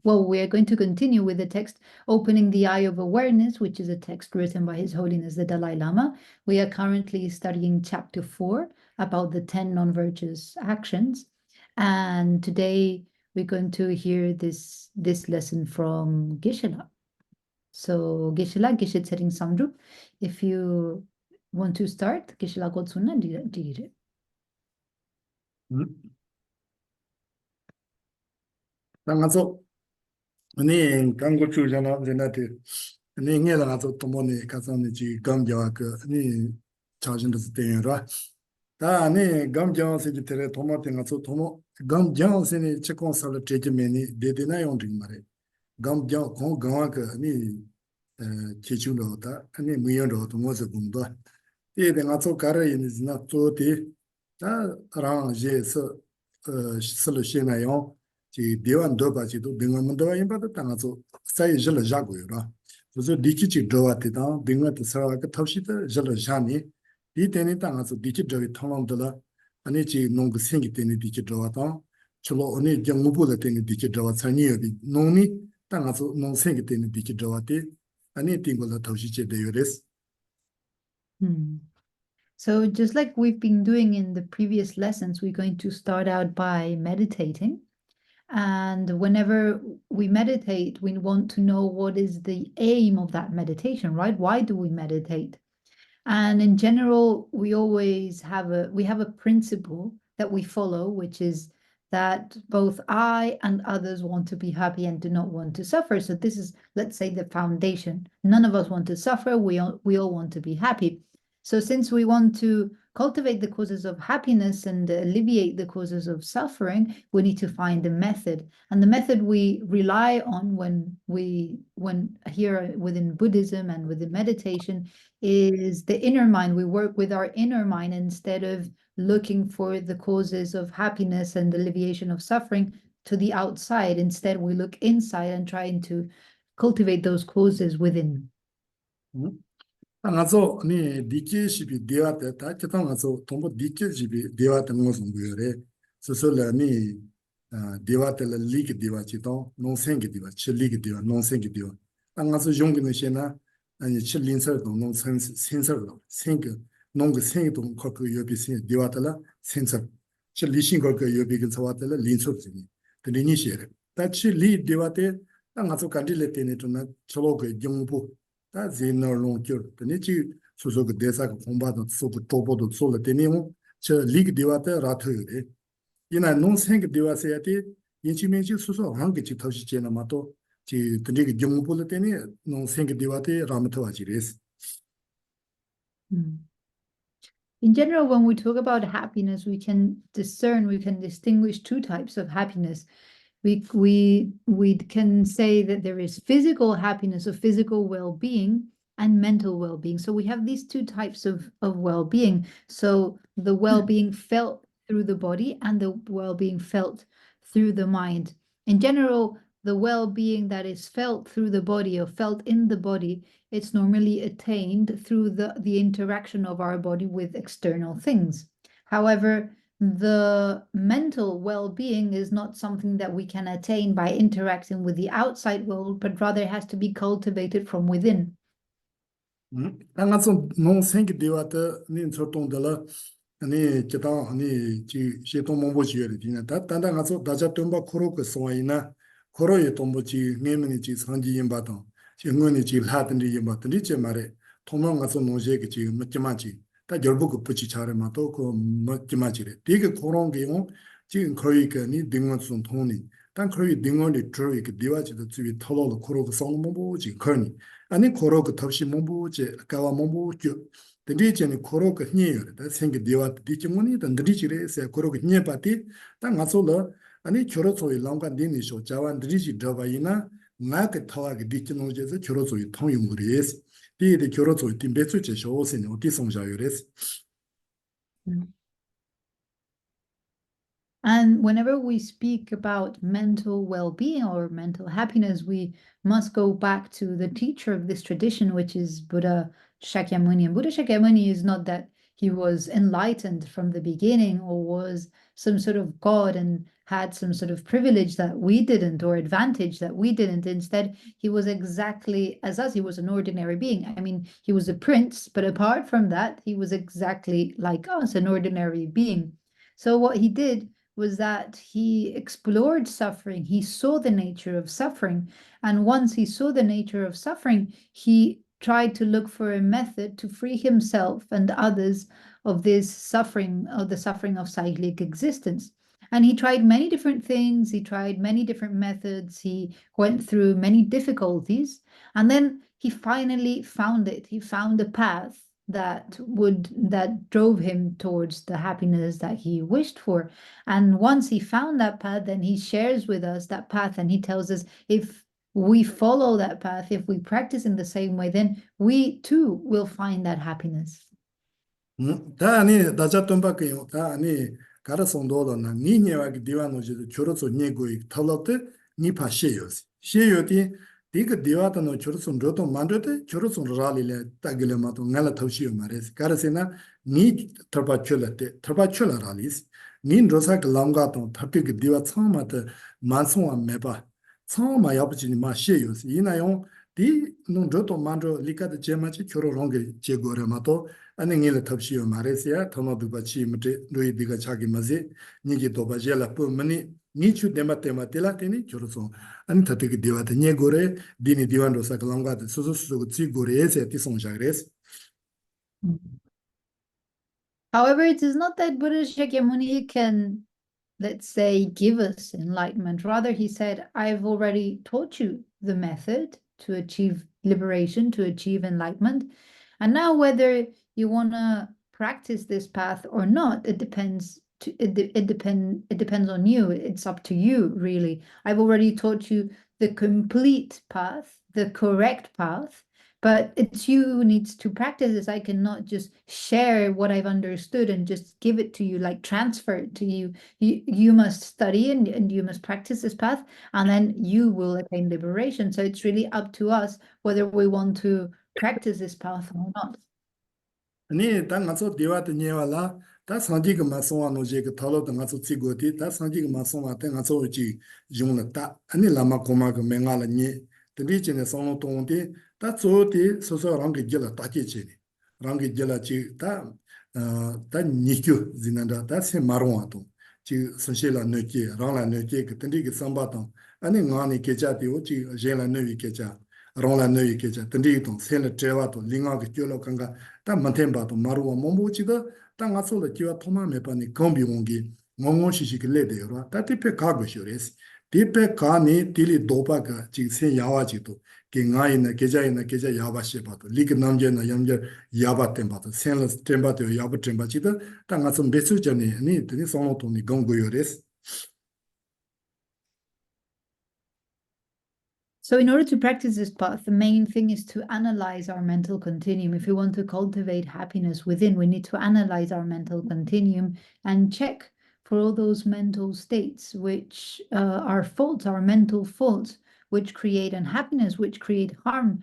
Well, we are going to continue with the text Opening the Eye of Awareness, which is a text written by His Holiness the Dalai Lama. We are currently studying chapter 4 about the 10 non-virtuous actions. And today we're going to hear this lesson from Geshela. So Geshela, Geshe Tsering Samdup. If you want to start, Geshela Gotsuna dire. Ni kango chujana zenati ni ngela ngazo tomoni kasani ji gamjawa ke ni charging the thing ra ta ni gamjawa se ji tere tomate ngazo tomo gamjawa se ni chekon sala teje meni de na yon ring mare gamjawa kon gawa ke ni chechu lo ta ni muyon ro to mo se gumdo e de ngazo kare yin zina to te ta rang je so solo shena yon 지 대원 도바지도 빙어문도와 임바도 땅아서 사이 절을 자고요라 그래서 디키치 도와티다 빙어도 서라가 탑시도 절을 자니 이 때는 땅아서 디키 저기 통론들라 아니 지 농그 생기 때는 디키 도와다 저로 오늘 정무부의 때는 디키 도와 산이여비 농니 땅아서 농 생기 때는 디키 도와티 아니 띵고라 탑시제 되요레스 So just like we've been doing in the previous lessons, we're going to start out by meditating. And whenever we meditate, we want to know what is the aim of that meditation, right? Why do we meditate? And in general, we always have a principle that we follow, which is that both I and others want to be happy and do not want to suffer. So this is, let's say, the foundation. None of us want to suffer. We all want to be happy. So since we want to cultivate the causes of happiness and alleviate the causes of suffering, we need to find a method. And the method we rely on when here within Buddhism and within meditation is the inner mind. We work with our inner mind instead of looking for the causes of happiness and alleviation of suffering to the outside. Instead, we look inside and trying to cultivate those causes within. ngazo ni dike shibi dewa te ta kita ngazo tombo dike shibi dewa te ngo sunguyore so la ni dewa te la lig dewa chito non sengi dewa chili dewa non sengi dewa ngazo yong ne shena ani chilin sar do non sensor do seng non ge seng do ko ko yobi sin dewa te la sensor chili shin ko yobi ge sawa te la lin so ni de ni shere ta chili dewa te ngazo kandile te ne to na cholo ge yongbu 다 제너롱 겨 근데 소소가 대사가 공부도 소고 도보도 소를 때니고 저 리그 디와테 라토요데 이나 논생 디와세야티 인치멘치 소소 한게 지 터시 제나마도 지 드리게 정보를 때니 논생 디와테 라마토와지레스 In general, when we talk about happiness, we can distinguish two types of happiness. We can say that there is physical happiness or physical well-being and mental well-being. So we have these two types of well-being. So the well-being felt through the body and the well-being felt through the mind. In general, the well-being that is felt through the body or felt in the body, it's normally attained through the interaction of our body with external things. However, the mental well-being is not something that we can attain by interacting with the outside world, but rather has to be cultivated from within. 당가서 논생기 디와테 닌 소통들라 아니 기타 아니 지 시동 몽보지여리 디나 단단가서 다자 톰바 코로그 소이나 코로에 톰보지 메미니 지 상지 임바도 지응원이 지 하든지 임바든지 제 말에 통망가서 논제기 지 멋지마지 다 결국 붙이 잘해마도 그 멋지마지래 되게 그런 게요 지금 거의 그니 등원순 통니 단 거의 등원이 들어이 그 디와지도 주위 털어로 코로그 성몽보지 거니 아니 코로그 탑시 몽보지 가와 몽보지 드리제니 코로그 니여 다 생기 디와 디치문이 드리지레세 코로그 니에바티 단 가솔로 아니 결혼소이 랑간 니니쇼 자완 드리지 드바이나 나게 타와게 디치노제서 결혼소이 통용물이스 디데 결혼소이 팀베츠제 쇼오세니 어디 송자요레스 And whenever we speak about mental well-being or mental happiness, we must go back to the teacher of this tradition, which is Buddha Shakyamuni. And Buddha Shakyamuni is not that he was enlightened from the beginning or was some sort of god and had some sort of privilege that we didn't or advantage that we didn't. Instead, he was exactly as us. He was an ordinary being. I mean, he was a prince, but apart from that, he was exactly like us, an ordinary being. So what he did was that he explored suffering. He saw the nature of suffering. And once he saw the nature of suffering, he tried to look for a method to free himself and others of this suffering, of the suffering of cyclic existence. And he tried many different things. He tried many different methods. He went through many difficulties. And then he finally found it. He found a path that drove him towards the happiness that he wished for. And once he found that path, then he shares with us that path, and he tells us if we follow that path, if we practice in the same way, then we too will find that happiness. 다 아니 다자 돈바케요. 다 아니 가라송도도나 니녀와기 디와노지도 초로소 니고이 털럽데 니파 셰요스. 셰요디 디그 디와도노 초로송 로도 만도데 초로송 라리레 타길레마도 ngal라 터시요 마레스. 가라세나 니 터바촐라데 터바촐라라리스. 닌 로사크 람가도 터피그 디와 처마데 만송와 메바. 처마 야부지니 마 셰요스. 이나용 디 논도도 만도 리카데 제마치 초로롱게 제고레마도 아니 ngile 탑시요 마레시아 토마두바치 미테 루이디가 차기 마제 니기 도바젤라 뿜니 니추 데마테마텔라테니 조로소 아니 타테기 디와데 녜고레 디니 디완도 사클랑가데 소소소 찌고레에세 티송자그레스. However, it is not that Buddha Shakyamuni can, let's say, give us enlightenment. Rather, he said, I've already taught you the method to achieve liberation, to achieve enlightenment. And now whether you want to practice this path or not, it depends on you. It's up to you, really. I've already taught you the complete path, the correct path, but it's you who needs to practice this. I cannot just share what I've understood and just give it to you, like transfer it to you. You must study and you must practice this path, and then you will attain liberation. So it's really up to us whether we want to practice this path or not. 아니 다 가서 디와데 녜와라 다 상지가 마송와 노제가 털어도 가서 찌고디 다 상지가 마송와 때 가서 오지 용나다 아니 라마 고마가 맹알라 니 드리진에 송노 동데 다 조디 소소랑게 길라 따지지니 랑게 길라지 다 니큐 지난다 다세 마롱와도 지 선실라 느끼 랑라 느끼 그 던디게 삼바도 아니 나니 계자디 오지 제라 느위 계자 랑라 느위 계자 던디도 셀레 제와도 링하게 껴로 간가 다 만템바도 마루와 몸보지가 땅 아솔라 지와 토마메바니 검비옹기 몽몽시시게 레데요라 다티페 가고쇼레스 디페 가니 딜리 도바가 지세 야와지도 갱아이나 계자이나 계자 야바시바도 리그 남제나 염제 야바템바도 셀라 템바도 야바템바지다 땅 아솔 베수전에 니 드니 소노토니 공고요레스. So in order to practice this path, the main thing is to analyze our mental continuum. If we want to cultivate happiness within, we need to analyze our mental continuum and check for all those mental states which are faults, our mental faults, which create unhappiness, which create harm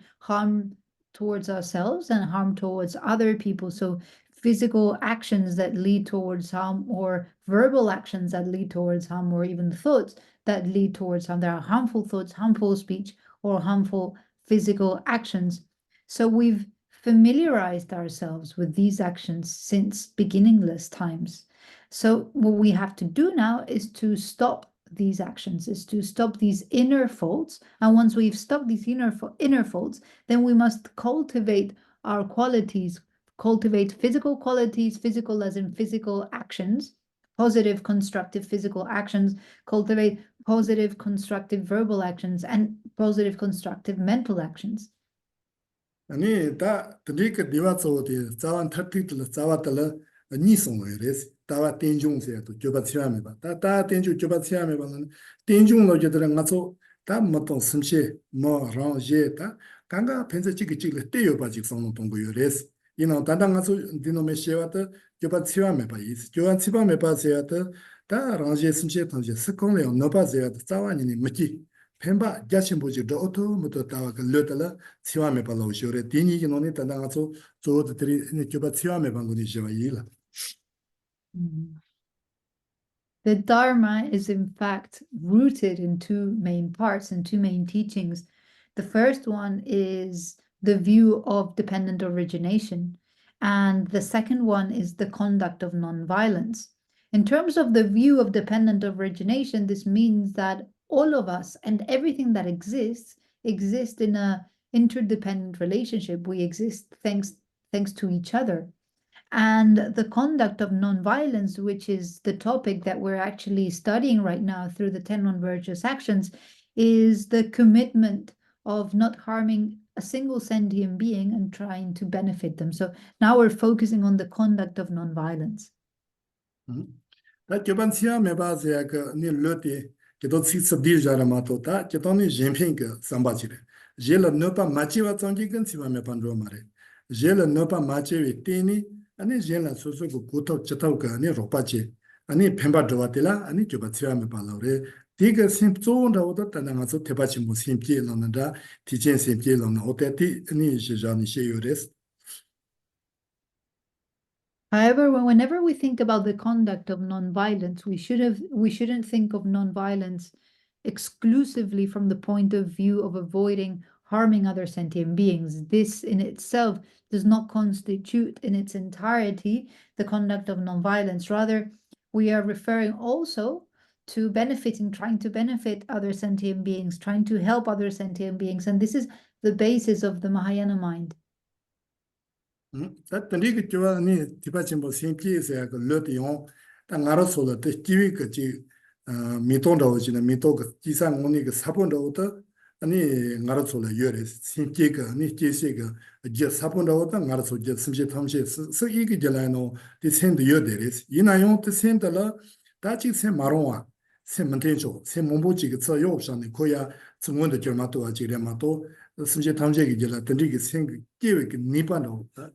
towards ourselves and harm towards other people. So physical actions that lead towards harm, or verbal actions that lead towards harm, or even thoughts that lead towards harm. There are harmful thoughts, harmful speech, or harmful physical actions. So we've familiarized ourselves with these actions since beginningless times. So what we have to do now is to stop these actions, is to stop these inner faults. And once we've stopped these inner faults, then we must cultivate our qualities, cultivate physical qualities, physical as in physical actions, positive, constructive physical actions, cultivate positive, constructive verbal actions, and positive, constructive mental actions. 아니 다 드리크 디와소디 자완 타티틀 자와탈 니송웨레스 다와 텐중세도 조바치아메바 다다 텐주 조바치아메바는 텐중로 제들은 가서 다 뭐또 심시 뭐 랑제다 강가 펜서 찍을 때여바직 성노 동고요레스 이노 단당 가서 디노메시와다 조바치아메바 이스 조바치바메바세야다 다 랑제 심시 통제 스콘레 노바세야다 자완이니 뭐지 펜바 자신보지도 오토모토 타와가 르텔라 치와메 발로쇼레 디니기 노니 단당아서 조드들이 니 교바 치와메 방군이 제와이라. The Dharma is in fact rooted in two main parts and two main teachings. The first one is the view of dependent origination, and the second one is the conduct of nonviolence. In terms of the view of dependent origination, this means that all of us and everything that exists exist in a interdependent relationship. We exist thanks to each other. And the conduct of nonviolence, which is the topic that we're actually studying right now through the 10 non-virtuous actions, is the commitment of not harming a single sentient being and trying to benefit them. So now we're focusing on the conduct of nonviolence. 다 교반 시험에 봐서 그 늘로티 기도 시스디 자라마토다 기도니 젬핑 삼바지레 제라 너파 마치와 정기 근시마메 반로 말에 제라 너파 마치위 띠니 아니 제라 소소고 고토 챵타우가 아니 로파치 아니 펜바 드와텔라 아니 교반 시험에 봐라레 디가 심존다오다 타나가서 테바치 모 심피 런다 티첸 심피 런 오테티 아니 제자니 셰요레스. However, whenever we think about the conduct of nonviolence, we shouldn't think of nonviolence exclusively from the point of view of avoiding harming other sentient beings. This in itself does not constitute in its entirety the conduct of nonviolence. Rather, we are referring also to benefiting, trying to benefit other sentient beings, trying to help other sentient beings. And this is the basis of the Mahayana mind. 다 tandiki chua ni tipa chimbo simpi se ya ko loti yon ta ngaro sola te kiwi ka chi miton da ochi na mito ka kisa ngoni ka sapon da ota ani ngaro sola yore simpi ka ni kisi ka je sapon da ota ngaro so je simshi tamshi se iki jela no ti sen de yode res ina yon te sen da la ta chi sen maronwa sen mantencho sen mombo chi ka tsa yo shan ni koya tsungwon da jerma to a jire ma to simshi tamshi ki jela tandiki sen kiwi ka nipa da ota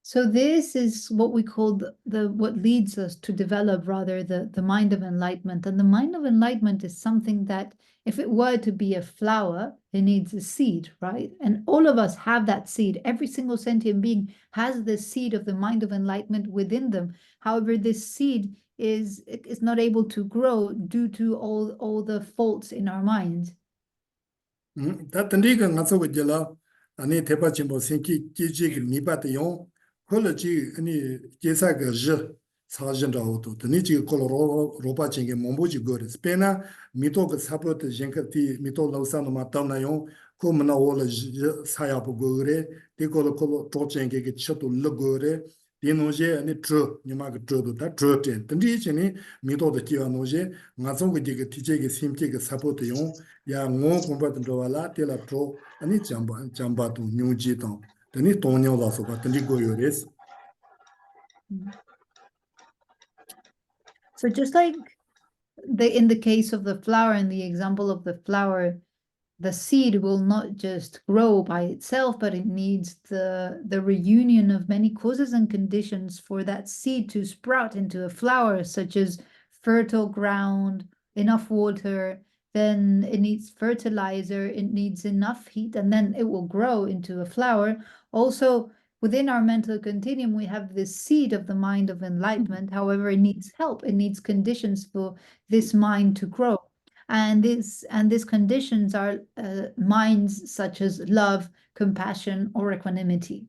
So this is what we call what leads us to develop rather the mind of enlightenment. And the mind of enlightenment is something that if it were to be a flower, it needs a seed, right? And all of us have that seed. Every single sentient being has the seed of the mind of enlightenment within them. However, this seed is not able to grow due to all the faults in our minds. 다 던디가 나서 그절라 아니 대파 침보 생기 기지기 니바데 용 콜로지 아니 제사가 저 사진라오도 드니지 콜로 로바징게 몸보지 거리 스페나 미토가 사포트 젠카티 미토 라우사노 마타나용 코므나 올라 사야부 거래 디콜로 콜로 토쟁게 쳇도 르거래 디노제 아니 트로 니마가 트로도 다 트로텐 던디지니 미토도 기와노제 나송게 디게 티제게 심케게 사포트 용 야, 뭐 공부하던 도와라 때라 또 아니 잠바도 뉴지도 되니 돈녀라서 같은 거요레스. So just like in the case of the flower, in the example of the flower, the seed will not just grow by itself, but it needs the reunion of many causes and conditions for that seed to sprout into a flower, such as fertile ground, enough water, then it needs fertilizer, it needs enough heat, and then it will grow into a flower. Also, within our mental continuum, we have this seed of the mind of enlightenment. However, it needs help, it needs conditions for this mind to grow. And these conditions are minds such as love, compassion, or equanimity.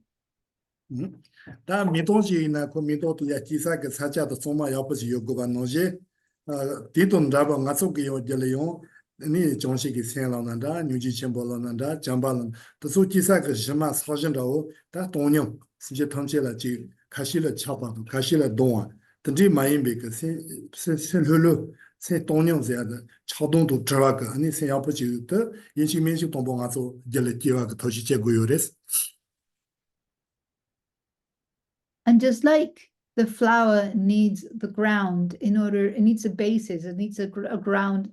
다 미도지나 그 미도도 야 기사가 사자도 소마 옆에서 요구가 노제 디돈 잡아 가속이 요절이요 니 정식이 생각난다 뉴지 첨보런다 잠발은 또 기사가 심마 사진다고 다 동영 이제 통제라지 가실을 쳐봐도 가실을 동안 든지 마인베 그세 세 동영제의 차동도 들어가 아니 생각보지도 인식민식 동봉아서 jel기와 도시 제고요레스. And just like the flower needs the ground it needs a basis, it needs a ground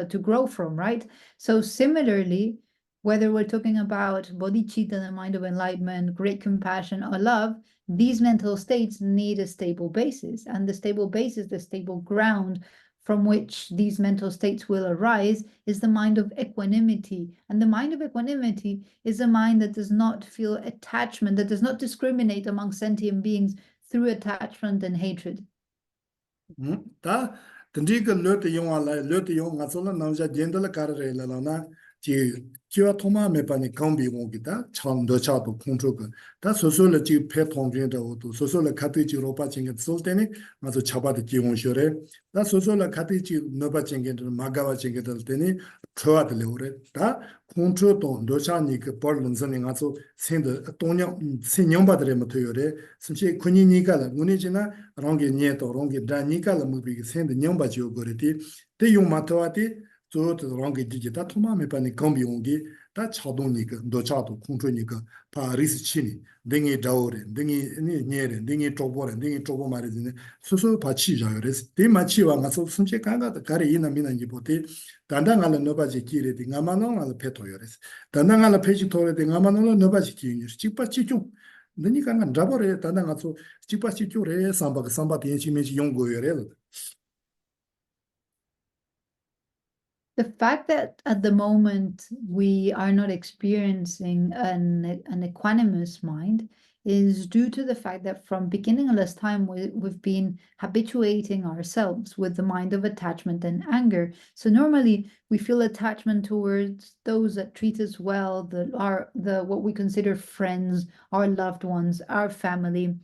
to grow from, right? So similarly, whether we're talking about bodhicitta, the mind of enlightenment, great compassion, or love, these mental states need a stable basis, and the stable basis, the stable ground from which these mental states will arise is the mind of equanimity. And the mind of equanimity is a mind that does not feel attachment, that does not discriminate among sentient beings through attachment and hatred. 다 던지가 르트 용알라 르트 용 가솔라 남자 젠들라 카르레라나 지 지와 토마 메파니 강비 공기다 참도 차도 공tro가 다 소소를 지 패통진도 소소를 카티지 로파 징게 솔테니 맞아 차바드 지용쇼레 다 소소를 카티지 노바 징게 마가와 징게 될테니 트와들레 오레 다 공tro도 도샤니 그 벌른선이 가서 생도 동냥 신용바들에 못요레 심지 군인이가 문이지나 롱게 녀도 롱게 다니까라 무비 생도 녀바지오 거레티 대용마토와티 저도 롱게 지지다 토마메 파니 강비용기 다 차동니까 도차도 공tro니까 파리스 치니 댕이 다오레 댕이 녀레 댕이 쪼보레 댕이 쪼보 말이네 소소 바치자요레스 대마치와 가서 심지 강가다 가리 이나미나지 보티 단단하는 너바지 기레디 나마노알 페토요레스 단단하는 페지 토레디 나마노알 너바지 기니 직바치중 너니까 난 잡어레 단단하서 직바치쪽에 삼바 대신메지 용고요레. The fact that at the moment we are not experiencing an equanimous mind is due to the fact that from beginningless time we've been habituating ourselves with the mind of attachment and anger. So normally we feel attachment towards those that treat us well, what we consider friends, our loved ones, our family.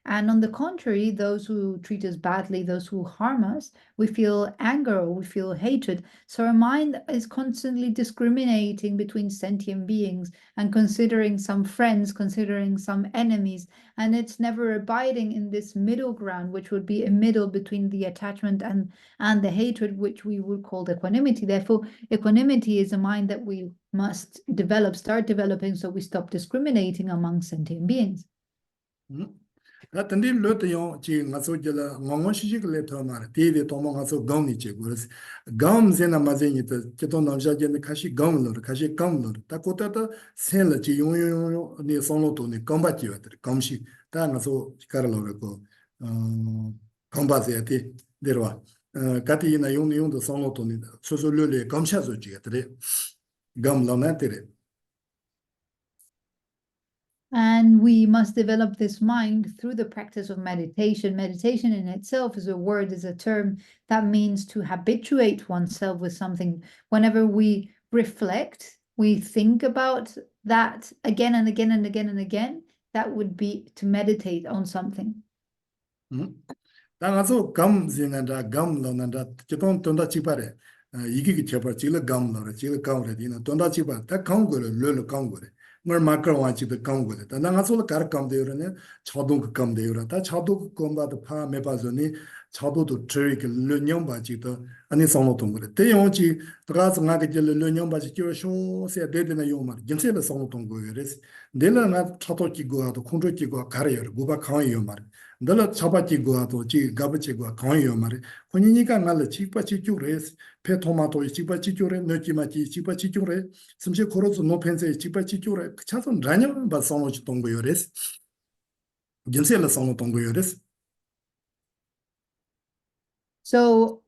And on the contrary, those who treat us badly, those who harm us, we feel anger or we feel hatred. So our mind is constantly discriminating between sentient beings and considering some friends, considering some enemies. And it's never abiding in this middle ground, which would be a middle between the attachment and the hatred, which we would call equanimity. Therefore, equanimity is a mind that we must start developing, so we stop discriminating among sentient beings. Tandi lot yon chi ngaso jela ngongo shiji kle thomar ti tomo ngaso gam ni che gurs gam zena mazeni te keton namja jen kashi gam lor kashi kam lor ta kota ta sen la chi yon ni sonlo to ni kamba chi water kamshi ta ngaso karlo ko kamba ze ti derwa kati na yon de sonlo to ni so le kamsha zo chi atre gam la na tere. And we must develop this mind through the practice of meditation. Meditation in itself is a term that means to habituate oneself with something. Whenever we reflect, we think about that again and again and again and again, that would be to meditate on something. 당아서 감 지난다 감로난다 기본 돈다 치바래 이게 제발 지를 감로래 지를 감래 디나 돈다 치바 다 감고를 르르 감고래 뭘 마크로 와치도 감고래 다 나가서 가르 감되요네 차도 감되요라 다 차도 감바도 파 메바존이 차도도 트릭 르뇽바지도 아니 상로통 그래 대용지 들어가서 나게 질 르뇽바지 교쇼세 데데나 요마 진세는 상로통 거예레스 내가 차도 기고하도 콘트롤 기고 가려요 고바 강이요 말 너를 잡아지고도 지 가버지고 강요 말이 본인이가 나를 집바지주레스 페토마토 집바지주레 너지마지 집바지주레 심지 걸어서 노펜세 집바지주레 차선 라냐 바상오지 동고요레스 gensel라 상로 동고요레스. So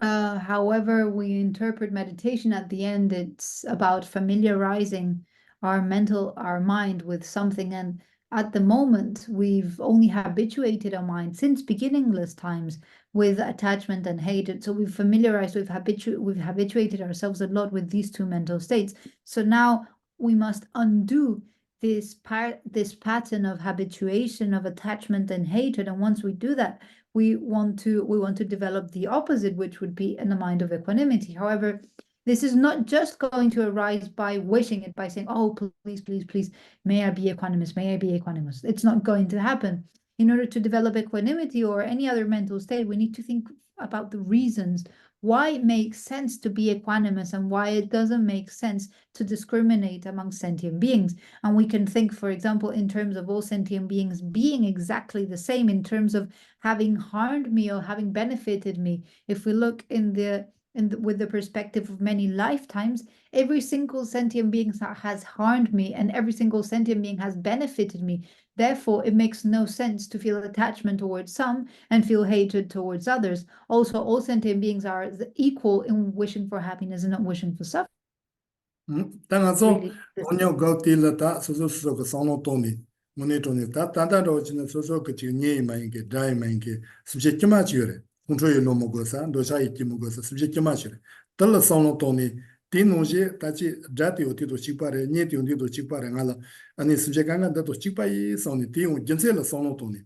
however we interpret meditation, at the end it's about familiarizing our mind with something, and at the moment, we've only habituated our mind since beginningless times with attachment and hatred. So we've habituated ourselves a lot with these two mental states. So now we must undo this pattern of habituation of attachment and hatred. And once we do that, we want to develop the opposite, which would be in the mind of equanimity. However, this is not just going to arise by wishing it, by saying, oh, please, please, please, may I be equanimous, may I be equanimous. It's not going to happen. In order to develop equanimity or any other mental state, we need to think about the reasons why it makes sense to be equanimous and why it doesn't make sense to discriminate among sentient beings. And we can think, for example, in terms of all sentient beings being exactly the same in terms of having harmed me or having benefited me. If we look in the with the perspective of many lifetimes, every single sentient being has harmed me and every single sentient being has benefited me. Therefore, it makes no sense to feel attachment towards some and feel hatred towards others. Also, all sentient beings are equal in wishing for happiness and not wishing for suffering. 당아서 Really, onyo gautilata soso ko sono toni mone toni ta tanda ro jine soso ko ji nye ma inge dai ma inge suje kima jure control lo mo go sa do sa iki mo go sa suje kima jure tal sono toni tin no je ta ji dati o ti do chipare nye ti do chipare ngala ani suje kanga da do chipai soni ti un jense la sono toni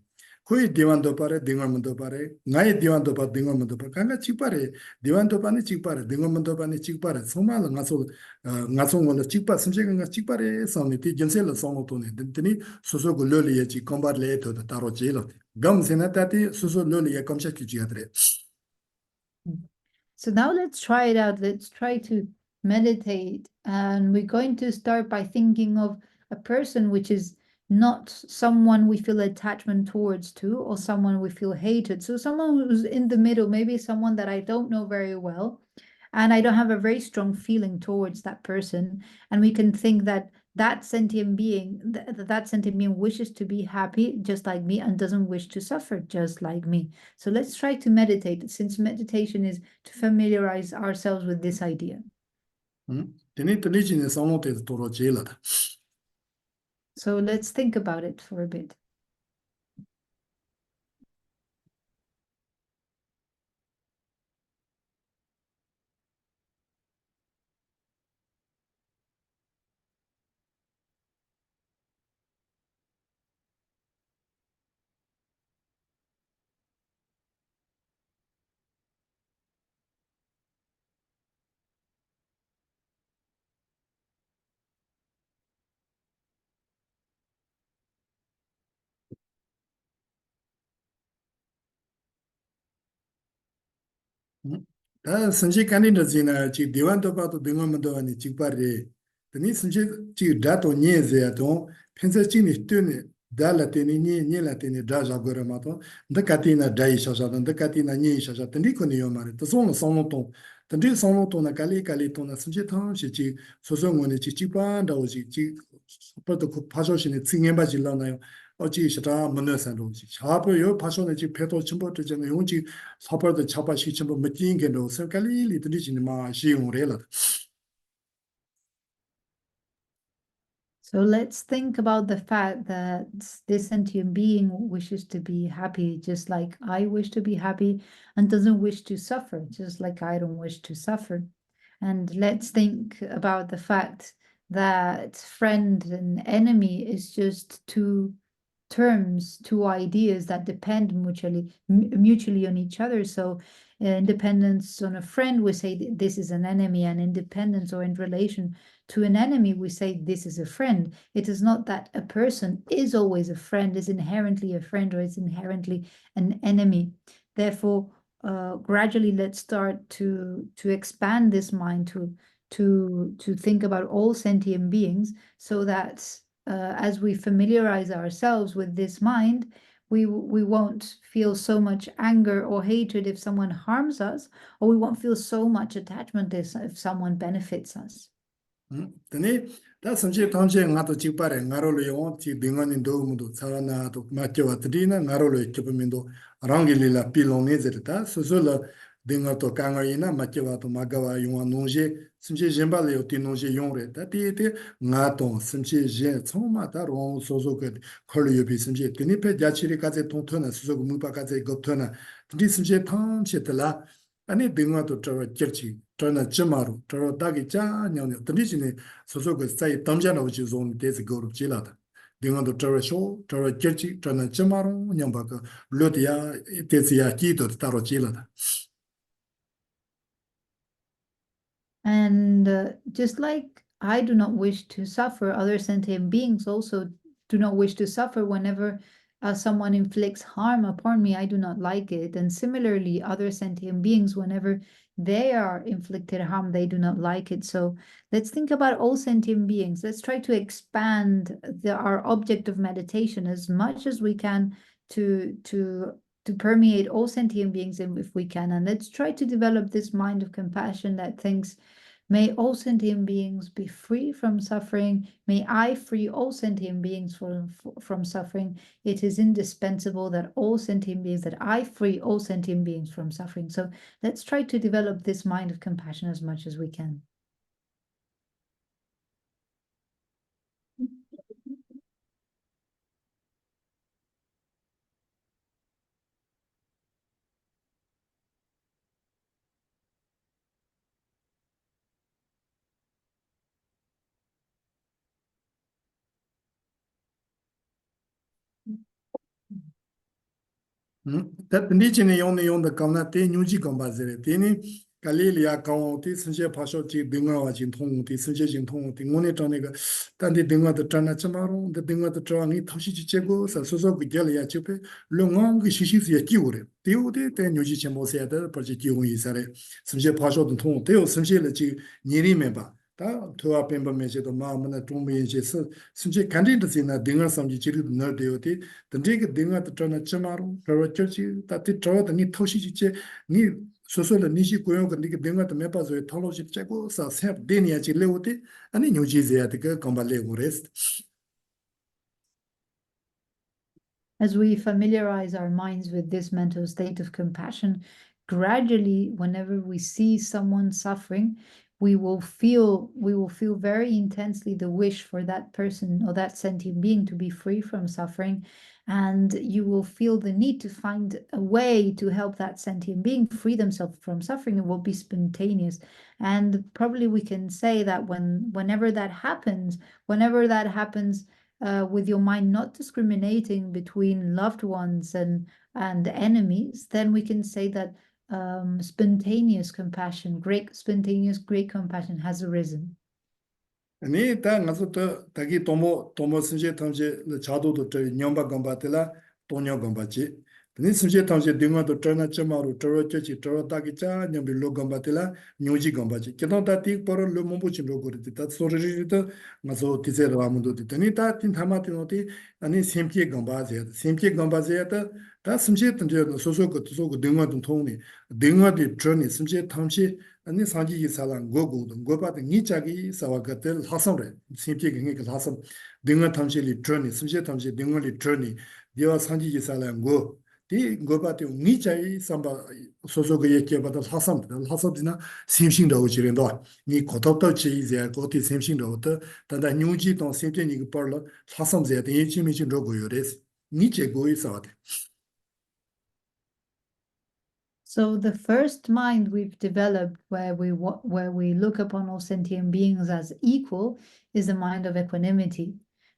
koi diwan do pare dinga mo do pare ngai diwan do pa dinga mo do pa kanga chipare diwan do pa ni chipare dinga mo do pa ni chipare soma la ngaso ngaso chikpa simche nga chikpare samni ti jense la sono toni teni soso go loli ye chi kombar le to taro che lo gam sena tati soso loli ye komsha ki chi atre. So now let's try it out. Let's try to meditate. And we're going to start by thinking of a person which is not someone we feel attachment towards to or someone we feel hated. So someone who's in the middle, maybe someone that I don't know very well, and I don't have a very strong feeling towards that person. And we can think that that sentient being, that sentient being wishes to be happy just like me and doesn't wish to suffer just like me. So let's try to meditate, since meditation is to familiarize ourselves with this idea. Teni teni chi ne sono te toro che la. So let's think about it for a bit. 다 선지 간인도 지나 지 디완도 봐도 등어만도 아니 직발이 teni 선지 지 다도 녜제야 돈 펜서 지니 뜨니 달라 테니 녜라 테니 다자 거라마도 ndakatina dai shasha ndakatina 녜 shasha teni ko니 요 말에 또 손은 손노도 teni 손노도나 갈리 돈나 선지 탕시 지 소송원이 지 직반다고 지 서포트 그 파조신이 증행바 질러나요 어찌 시다 문화산도지 자보요 파손의 배도 침보도 전에 용지 사벌도 차바시 침보 몇긴게도 설깔리 리들이지는 마 시용을해라. So let's think about the fact that this sentient being wishes to be happy, just like I wish to be happy, and doesn't wish to suffer, just like I don't wish to suffer. And let's think about the fact that friend and enemy is just two terms, two ideas that depend mutually on each other. So independence on a friend, we say this is an enemy, and independence or in relation to an enemy, we say this is a friend. It is not that a person is always a friend, is inherently a friend, or is inherently an enemy. Therefore, gradually let's start to expand this mind to think about all sentient beings, so that as we familiarize ourselves with this mind, we won't feel so much anger or hatred if someone harms us, or we won't feel so much attachment if someone benefits us. teni 다 선지 탐제 나도 직발에 나로로 용 지빙원인 도무도 사나도 맞게와 드리나 나로로 이렇게면도 랑길리라 필롱네즈다 소소라 딩어도 강어이나 맞게와도 마가와 용와 농제 심지 젬발레요 티농제 용레 다티티 나도 심지 제 총마다로 소소게 컬리요비 심지 드니페 자치리까지 통토나 소소 무바까지 겁토나 드리 심지 탐제들라 아니 딩어도 저 결치 저는 쯤마로 저 딱이 짜냐냐 드리지네 소소그 사이 담자나 오지 좀 데스 거로 지라다 딩어도 저쇼 저 결치 저는 쯤마로 냠바가 로디야 데스야 기도 따로 지라다. And just like I do not wish to suffer, other sentient beings also do not wish to suffer. Whenever someone inflicts harm upon me, I do not like it. And similarly, other sentient beings, whenever they are inflicted harm, they do not like it. So let's think about all sentient beings. Let's try to expand our object of meditation as much as we can to to permeate all sentient beings if we can. And let's try to develop this mind of compassion that thinks, may all sentient beings be free from suffering. May I free all sentient beings from suffering. It is indispensable that I free all sentient beings from suffering. So let's try to develop this mind of compassion as much as we can. that nichine yon the kamna te nyuji kamba zere teni kalilia kawo ti sunje pasho ti dinga wa jin thong ti sunje jin thong ti ngone tane ga tan de dinga de tana chamaro de dinga de tra ni thoshi chi chego sa so so gel ya chepe lo ngong gi shishi ya kiure te u de te nyuji chemo se da par ji ki yi sare sunje pasho de thong te o sunje le ji niri me ba 다 토아 뱀바 메제도 마음나 동메제서 순제 간디드스나 딩어 삼지 지르 너데요티 던데게 딩어 트나 쳔마루 저저치 따티 저도 니 토시지체 니 소소를 니시 고요 근데 딩어 메바조에 톨로지 째고 사세 데니아지 레오티 아니 뉴지제아티가 컴발레 고레스 As we familiarize our minds with this mental state of compassion, gradually, whenever we see someone suffering, we will feel very intensely the wish for that person or that sentient being to be free from suffering, and you will feel the need to find a way to help that sentient being free themselves from suffering. It will be spontaneous, and probably we can say that whenever that happens, with your mind not discriminating between loved ones and enemies, then we can say that spontaneous compassion, great compassion has arisen. 아니 다 나서 또 다기 도모 순제 탐제 자도도 저 냠바 감바텔라 도녀 감바지 니 순제 탐제 딩어도 트나 쳔마루 트로치치 트로타기자 냠비 로 감바텔라 뉴지 감바지 계도다 티 포로 로 몽부치 로 고르티 다 소르리도 나서 티제로 아무도 티니 다 틴타마티노티 아니 셈피에 감바제다 다 순제 탐제 소소고 소소 딩어도 통니 딩어디 트니 순제 탐시 아니 상지기 살랑 고고도 고바데 니자기 사와가텔 하성레 심피게 게 하성 등어 탐실리 트니 심제 탐실 등어리 트니 디와 상지기 살랑 고디 고바데 니자이 삼바 소소게 예케바다 하성디나 심신도 오지렌도 니 고톱도 지이제 고티 심신도 단다 뉴지 동 심제니 그 벌로 하성제 데 지미신 로고요레스 니제 고이 사와데 So the first mind we've developed, where we look upon all sentient beings as equal, is the mind of equanimity.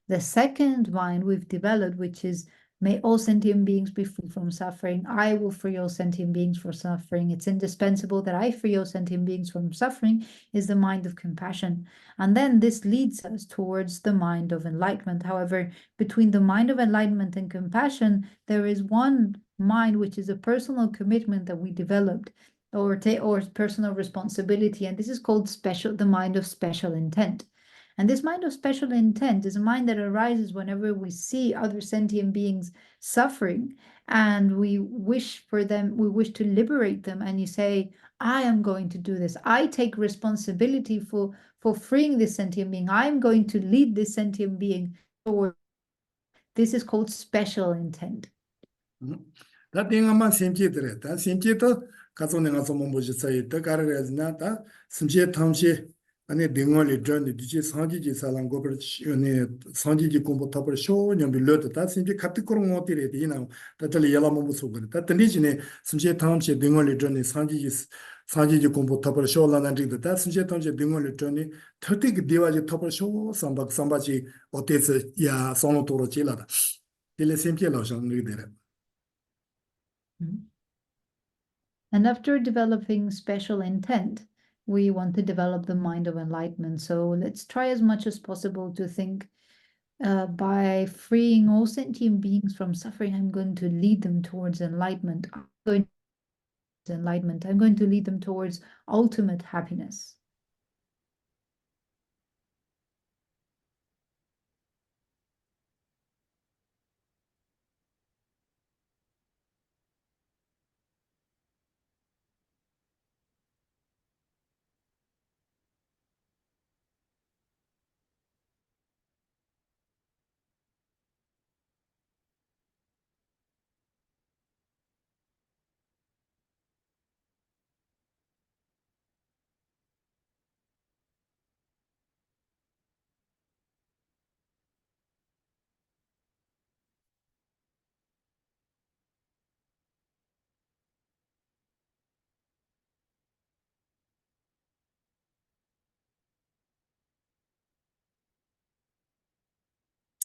The second mind we've developed, which is, may all sentient beings be free from suffering. I will free all sentient beings from suffering. It's indispensable that I free all sentient beings from suffering, is the mind of compassion. And then this leads us towards the mind of enlightenment. However, between the mind of enlightenment and compassion, there is one mind which is a personal commitment that we developed, or personal responsibility, and this is called the mind of special intent. And this mind of special intent is a mind that arises whenever we see other sentient beings suffering and we wish to liberate them, and you say, I am going to do this. I take responsibility for freeing this sentient being. I'm going to lead this sentient being toward. This is called special intent. 다 땡아만 셈지들에 다 셈지도 가서는 가서 뭐지 사이 더 가르려지나 다 심지에 탐시 아니 딩월이 전에 디지 상지지 살랑 고버치네 상지지 공부 타버 쇼냐 빌려도 다 심지 카티코롱 어디래 되나 다들 야라 뭐 소거 다 던지네 심지에 탐시 딩월이 전에 상지지 공부 타버 쇼라난지도 다 심지에 탐시 딩월이 전에 터티기 디와지 타버 쇼 삼바지 어때서 야 손으로 지라다 딜레 심지에 나오셔 누이데래 And after developing special intent, we want to develop the mind of enlightenment. So let's try as much as possible to think, by freeing all sentient beings from suffering, I'm going to lead them towards enlightenment. I'm going to lead them towards ultimate happiness.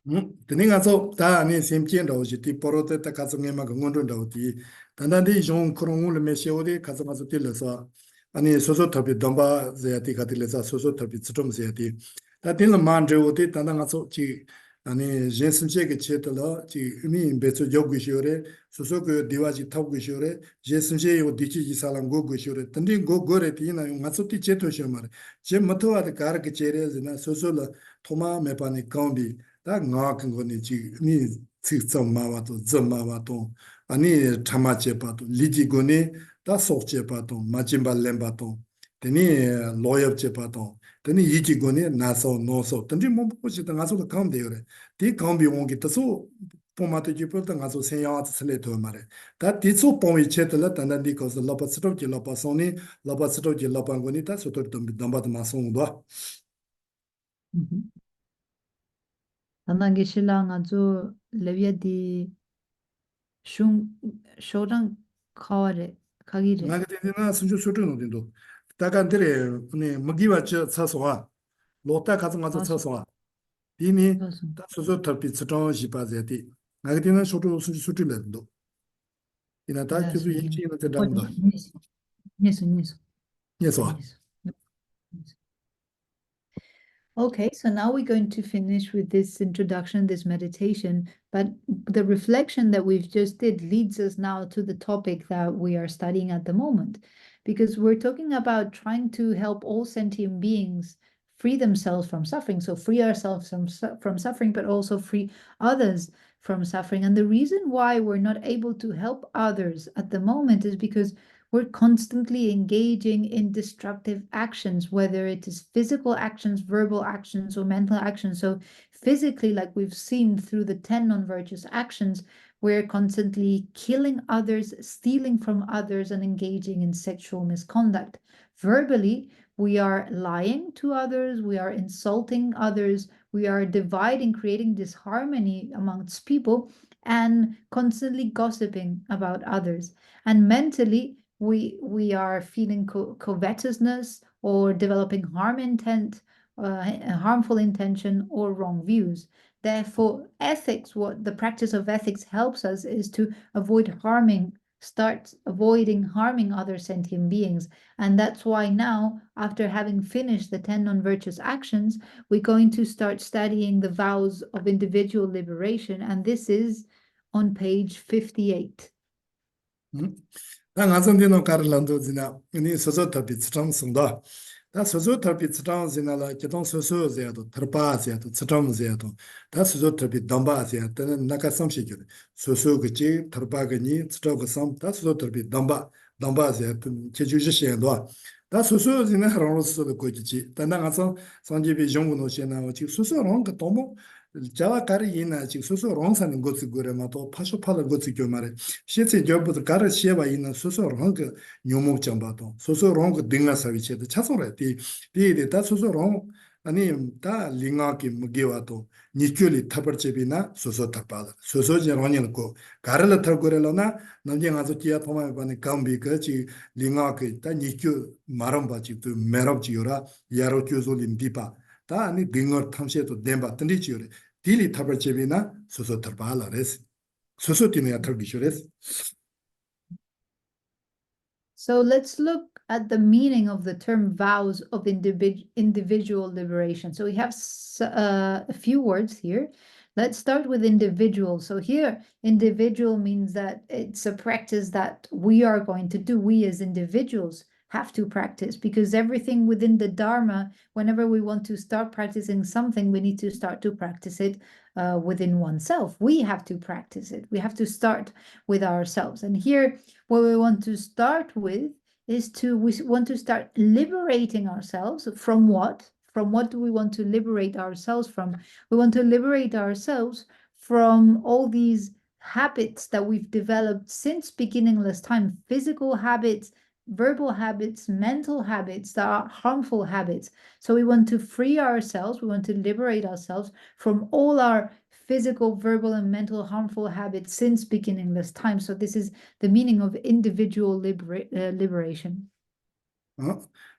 Teni nga so, ta ane semchen rao chi, ti poro te ta katsa nga ma ka ngondron rao ti, tanda di yung kurungu le me sheo de katsa nga so ti le sa, ane soso tabi damba zaya ti kati le sa, soso tabi tsitom zaya ti. Ta tin la maan rao ti, tanda nga so chi, ane jen semche ke che tala, chi uni beso yog gu sheo re, soso ko diwa chi tab gu sheo re, jen semche yo di chi salang go gu sheo re, tandi go re ti ina yung nga so ti che to sheo ma re, che mato wa de kar ke che re zina, soso la thoma me pa ni kaunbi, 다 ngāng kōni jī nī cīk tsam māwa tō, dzam māwa tō, anī chāma che pā tō, lī jī kōni dā sōk che pā tō, mā chīmbā lēmbā tō, tēnī lōyab che pā tō, tēnī yī jī kōni nā sō, nō sō, tēnī mō pō chī tā ngā sō tā kāng dē yore, tī kāng bī wōng kī tā sō pō mā tō jī pō tā ngā sō sēn yāwa tā sā lē tō mā rē, tā tī sō pōng wī che tā lā tā ndā dī kō sō lāpa tsitō jī lāpa sōni, lāpa tsitō jī lāpa ngōni tā sō tō dāmbā tā mā sōng dō. Tanda Geshela nga zo levya di shung shorang kaware kagire. 나게 되나 순주 소리는 된도 다간들에 네 먹이와 저 차소와 로타 가서 가서 차소와 이미 다 소소 털피 스톤 시바제티 나게 되는 소리 순주 소리는도 이나다 계속 얘기는 된다는다 Niso, niso. 예서 Okay, so now we're going to finish with this introduction, this meditation, but the reflection that we've just did leads us now to the topic that we are studying at the moment, because we're talking about trying to help all sentient beings free themselves from suffering. So free ourselves from suffering, but also free others from suffering. And the reason why we're not able to help others at the moment is because we're constantly engaging in destructive actions, whether it is physical actions, verbal actions, or mental actions. So physically, like we've seen through the 10 non-virtuous actions, we're constantly killing others, stealing from others, and engaging in sexual misconduct. Verbally, we are lying to others, we are insulting others, we are dividing, creating disharmony amongst people, and constantly gossiping about others. And mentally, we are feeling covetousness or developing harmful intention or wrong views. Therefore, ethics, what the practice of ethics helps us is to start avoiding harming other sentient beings. And that's why now, after having finished the 10 non-virtuous actions, we're going to start studying the vows of individual liberation. And this is on page 58. 다 가성비는 가르란도 지나 이 소소 답이 참 성다 다 소소 답이 참 지나라 기동 소소제도 터바제도 참 제도 다 소소 답이 담바제도 나가 섬시게 소소 그지 터바가니 스토그 섬다 소소 답이 담바제도 제주지시endo 다 소소지는 하로스도 거지지 다 나가서 선집이 용군노 시나고 지 소소론 그 도모 자와 가르 이나 지 소소 롱사는 것을 그래마도 파쇼팔을 것을 교말에 시체 저부터 가르 시에바 있는 소소 롱그 뇨목 정바도 소소 롱그 딩가사위체도 차소래 다 소소 롱 아니 다 링아기 무게와도 니큐리 타버체비나 소소 타파다 소소 제로니고 가르를 털고래로나 남게 가서 기아 포마에 반에 감비 그지 링아기 다 니큐 마람바지도 메럽지요라 야로 교솔림 디파 다 아니 딩어 탐시에도 뎀바 던디지요레 딜리 타버체비나 소소 털바라레스 소소 티네야 털기쇼레스. So let's look at the meaning of the term vows of individual liberation. So we have a few words here. Let's start with individual. So here, individual means that it's a practice that we are going to do. We as individuals have to practice, because everything within the Dharma, whenever we want to start practicing something, we need to start to practice it within oneself. We have to practice it. We have to start with ourselves. And here, what we want to start with is we want to start liberating ourselves from what? From what do we want to liberate ourselves from? We want to liberate ourselves from all these habits that we've developed since beginningless time, physical habits, verbal habits, mental habits that are harmful habits. So we want to free ourselves, we want to liberate ourselves from all our physical, verbal, and mental harmful habits since beginningless time. So this is the meaning of individual liberation.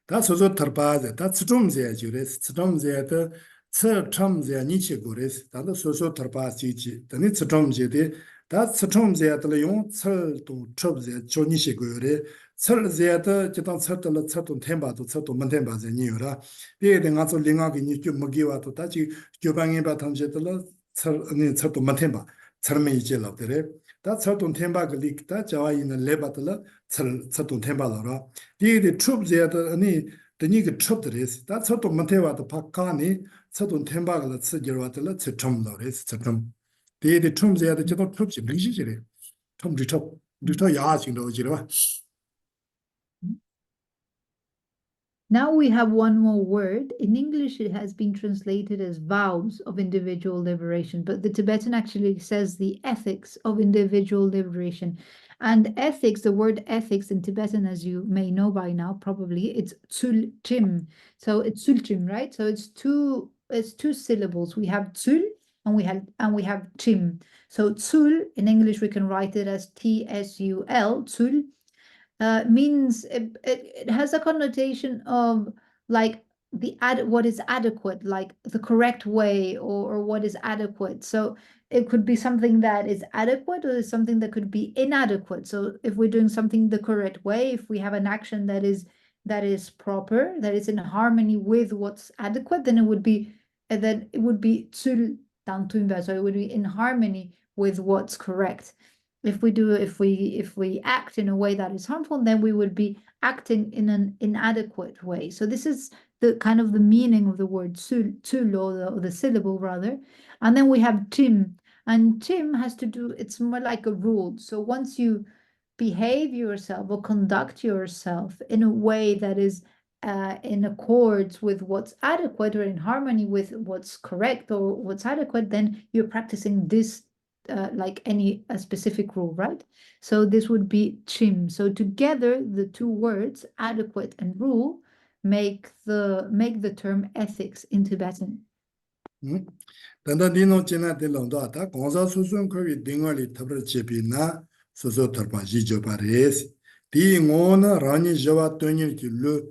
다 소소 털바제 다 츠좀제 주레스 츠좀제도 츠 첨제 니치 고레스 다도 소소 터바지지 더니 츠 첨제데 다 츠첨제야들 용 철도 첩제 조니시 고요레 철제야도 지단 철도 철도 템바도 철도 만템바제 니요라 비에데 가서 링하게 니큐 먹이와도 다지 교방에 바탕제들 철 아니 철도 만템바 철메 이제라더레 다 철도 템바가 리크다 자와이는 레바들 철 철도 템바라라 비에데 첩제야도 아니 드니가 첩드레스 다 철도 만템바도 박가니 철도 템바가 츠지와들 츠첨로레스 츠첨 대대 첨제야도 저도 첩지 리시지래 첨지 첩 리터 야징도 지라 Now we have one more word. In English, it has been translated as vows of individual liberation, but the Tibetan actually says the ethics of individual liberation. And ethics, the word ethics in Tibetan, as you may know by now, probably it's tsulchim. So it's tsulchim, right? So it's two syllables. We have tsul and we have chim. So tsul in English we can write it as Tsul, tsul. Means it has a connotation of like what is adequate, like the correct way, or what is adequate. So it could be something that is adequate, or something that could be inadequate. So if we're doing something the correct way, if we have an action that is proper, that is in harmony with what's adequate, then it would be tsul tantunba. So it would be in harmony with what's correct. If we act in a way that is harmful, then we would be acting in an inadequate way. So this is the kind of the meaning of the word sul, or the syllable rather. And then we have tim, and tim has to do, it's more like a rule. So once you behave yourself or conduct yourself in a way that is in accords with what's adequate, or in harmony with what's correct or what's adequate, then you're practicing this like a specific rule, right? So this would be chim. So together, the two words, adequate and rule, make the term ethics in Tibetan. 단다 니노 지나 딜론도 다 공사 수순 거기 딩얼이 탑을 제비나 소소 탑바 지조바레스 디고나 라니 저와 돈일기 르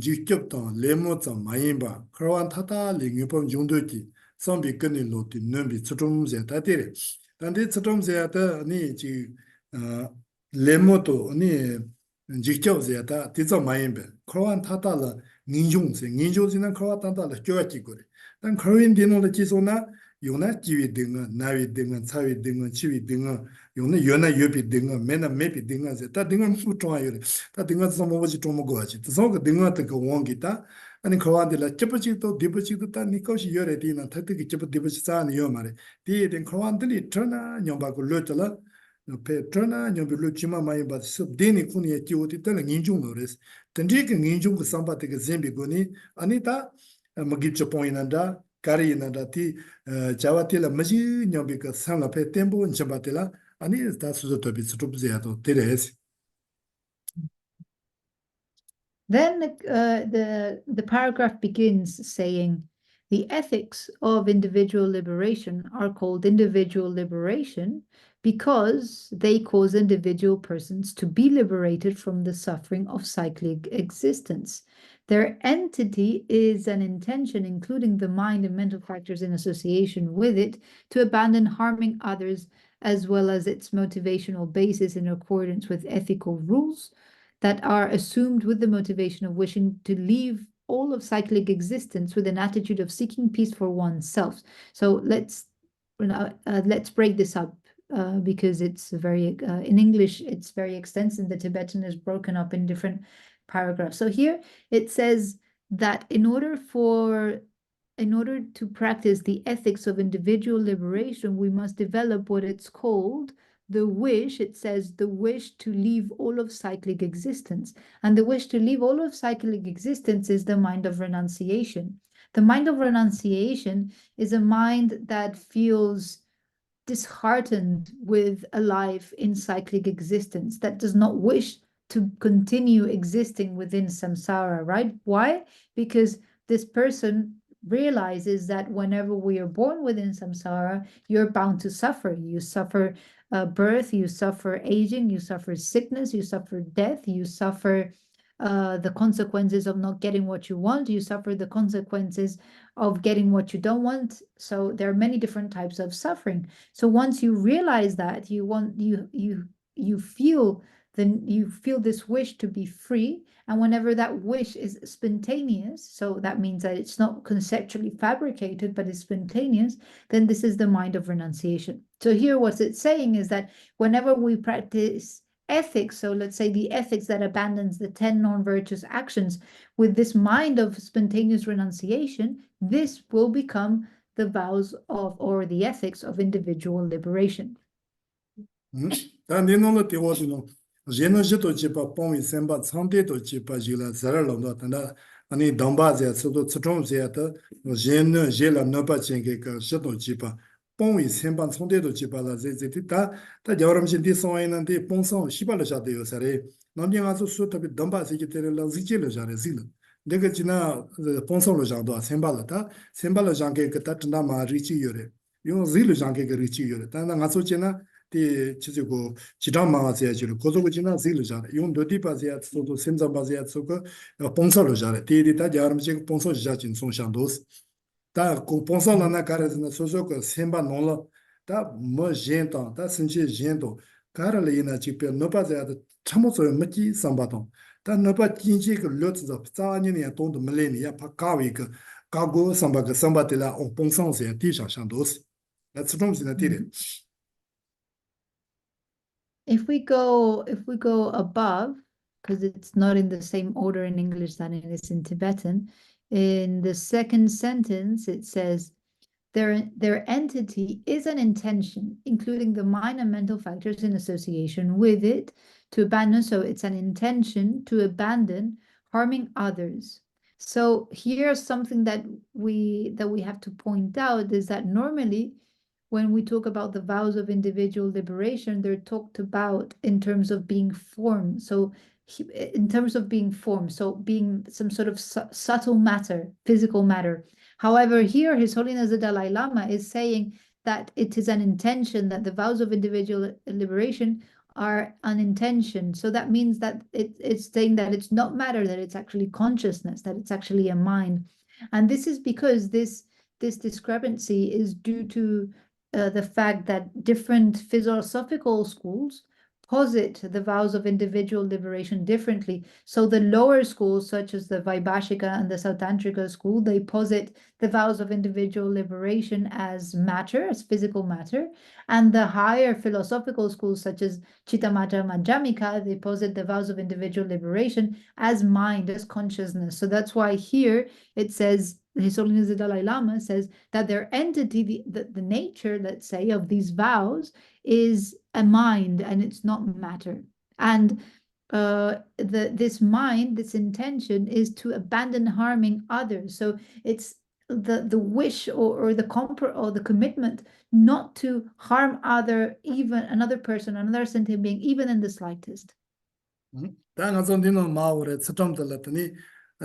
직접도 레모자 마임바 크로안 타타 링유범 정도지 선비 끈이 로티 넘비 추tum제 다데레 단데 추tum제다 니지 레모도 니 직접제다 디자 마임베 크로안 타타라 닌종지는 크로안 타타라 교야지 거래 단 거인 디노를 지소나 요나 지위 등은 나위 등은 차위 등은 치위 등은 요나 요나 요비 등은 매나 매비 등은 다 등은 수 좋아요. 다 등은 좀 뭐지 좀 먹어야지. 그래서 등은 그 원기다. 아니 거한들라 접지도 디버지도 다 니것이 열에 되는 특히 접지 디버지 싸는 요 말에. 디된 거한들이 전화 녀바고 르들라 배 전화 녀비로 지마 많이 받습 데니 군이 지오디 때는 인중으로스. 근데 그 인중 그 상바되게 젬비고니 아니다 magitcho poinanda kari nanda ti jawatila maji nyobika sanga pe tempo nchabatila ani da suzo tobi tsutubze ato teres. Then the paragraph begins saying, the ethics of individual liberation are called individual liberation because they cause individual persons to be liberated from the suffering of cyclic existence. Their entity is an intention, including the mind and mental factors in association with it, to abandon harming others, as well as its motivational basis in accordance with ethical rules that are assumed with the motivation of wishing to leave all of cyclic existence with an attitude of seeking peace for oneself. So let's break this up because it's very in English it's very extensive. The Tibetan is broken up in different paragraphs. So here it says that in order to practice the ethics of individual liberation, we must develop what it's called the wish. It says the wish to leave all of cyclic existence. And the wish to leave all of cyclic existence is the mind of renunciation. The mind of renunciation is a mind that feels disheartened with a life in cyclic existence, that does not wish to continue existing within samsara, right? Why? Because this person realizes that whenever we are born within samsara, you're bound to suffer. You suffer birth, you suffer aging, you suffer sickness, you suffer death, you suffer the consequences of not getting what you want. You suffer the consequences of getting what you don't want. So there are many different types of suffering. So once you realize that you feel this wish to be free, and whenever that wish is spontaneous, so that means that it's not conceptually fabricated, but it's spontaneous, then this is the mind of renunciation. So here what it's saying is that whenever we practice ethics, so let's say the ethics that abandons the 10 non-virtuous actions with this mind of spontaneous renunciation, this will become the vows of, or the ethics of individual liberation. 아니 담바제 소도 tsumze야다 제는 제라 너바 쟁게가 셔도 지바 뽕이 semban 총대도 지바라 제제다 다 여름신디 소인한테 뽕송 시발을 자대요 사례 남녀가서 수답이 담바세기 때를 지질을 잘해 지는 내가 지나 뽕송로 장도 sem발다 sem발을 장게 그다 드나마 리치요래 요 질을 장게 그 리치요래 다나 가서 지나 디 지지고 지담마가세야 지를 고속고 지나 질을 잘해 용 도디바세야 소도 sem자바세야 소고 뽕송로 잘해 디디다 여름신 뽕송 지자진 송샹도스 다 공ponsola carazina sozoco semba nola 다 뭐 gente 다 신체 gente caralina tipo no baseado chamoso maki sambaton 다 너바 진지 그 료츠도 자니냐 돈도 밀레니야 파카위가 가고 삼바가 삼바텔라 온 pon성세 디샤샹도스 that's from the If we go above, because it's not in the same order in English than it is in Tibetan, in the second sentence, it says, their entity is an intention, including the mind and mental factors in association with it, to abandon. So it's an intention to abandon harming others. So here's something that we have to point out is that normally when we talk about the vows of individual liberation, they're talked about in terms of being formed. So in terms of being formed, so being some sort of subtle matter, physical matter. However, here His Holiness the Dalai Lama is saying that it is an intention, that the vows of individual liberation are an intention. So that means that it's saying that it's not matter, that it's actually consciousness, that it's actually a mind. And this is because this discrepancy is due to the fact that different philosophical schools posit the vows of individual liberation differently. So the lower schools, such as the Vaibhashika and the Sautantrika school, they posit the vows of individual liberation as matter, as physical matter. And the higher philosophical schools, such as Chittamatra Madhyamika, they posit the vows of individual liberation as mind, as consciousness. So that's why here it says, His Holiness the Dalai Lama says that their entity, the nature, let's say, of these vows is a mind and it's not matter. And this mind, this intention is to abandon harming others. So it's the wish or the commitment not to harm even another person, another sentient being, even in the slightest.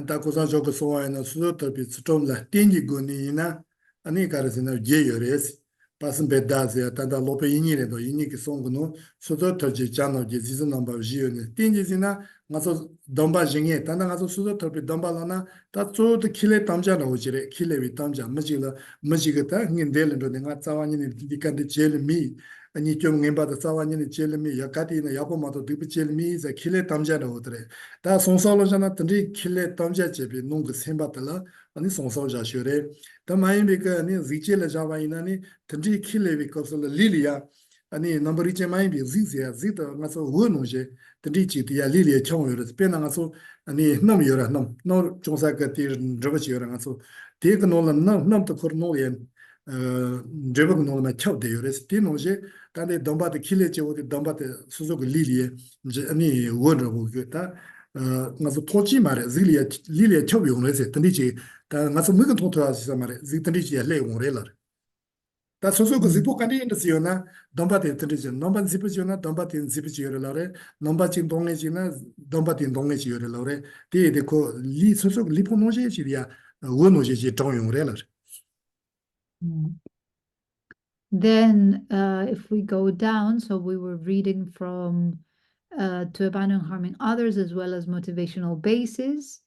다 고사조고 소와이나 수도터비 수tomla 땡기 고니나 아니 가르스나 제여레스 바슨 베다세 다다 로페 이니레도 이니기 송고노 수도터지 자노지 지즈 넘버 지요네 땡기지나 가서 덤바징에 다나 가서 수도터비 덤발라나 다 쪼도 킬레 담자나 오지레 킬레비 담자 머지라 머지가다 힌델로 내가 자와니니 디칸데 제르미 아니 좀 nem바다 자와니니 제르미 야카티나 야고마도 디비 제르미 자 킬레 담자나 오드레 다 송사로잖아 든지 킬레 담자 제비 농그 셈바달라 아니 송사로자 쇼레 다 마이비가 아니 지체라 자와이나니 든지 킬레비 코슬 리리아 아니 넘버 리체 마이비 지지야 지다 가서 원노제 든지 지디야 리리아 총요르 페나 가서 아니 넘요라 넘 종사가 티 저버지요라 가서 데그노라 넘도 코르노엔 제법 노르마 쳐대요레스 티노제 단데 dom바데 킬레체 오데 dom바데 수족 리리에 이제 아니 원으로 그다 가서 토지 말에 리리에 쳐용레세 든지 다 가서 뭐가 토토하시 말에 든지 레용레라 다 소소고 지포까지 인더시오나 dom바데 든지 넘바 지포지오나 dom바데 지포지오레라레 넘바진 동네지나 dom바딘 동네지오레라레 데데코 리 소소 리포노제지리아 원노제지 정용레라. Then if we go down, so we were reading from to abandon harming others, as well as motivational bases,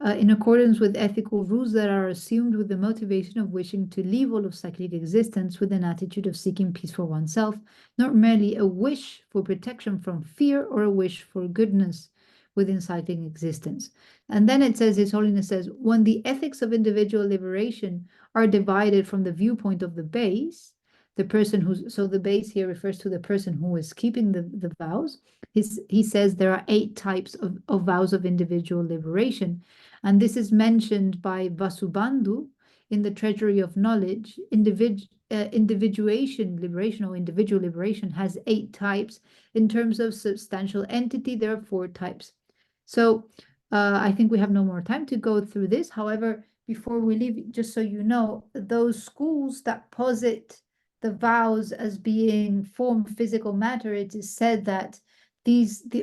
in accordance with ethical rules that are assumed with the motivation of wishing to leave all of cyclic existence with an attitude of seeking peace for oneself, not merely a wish for protection from fear or a wish for goodness within cyclic existence. And then it says, His Holiness says, when the ethics of individual liberation are divided from the viewpoint of the base, the person who's, so the base here refers to the person who is keeping the vows. He says there are 8 types of vows of individual liberation. And this is mentioned by Vasubandhu in the Treasury of Knowledge. Individuation liberation or individual liberation has 8 types. In terms of substantial entity, there are 4 types. So I think we have no more time to go through this. However, before we leave, just so you know, those schools that posit the vows as being form physical matter, it is said that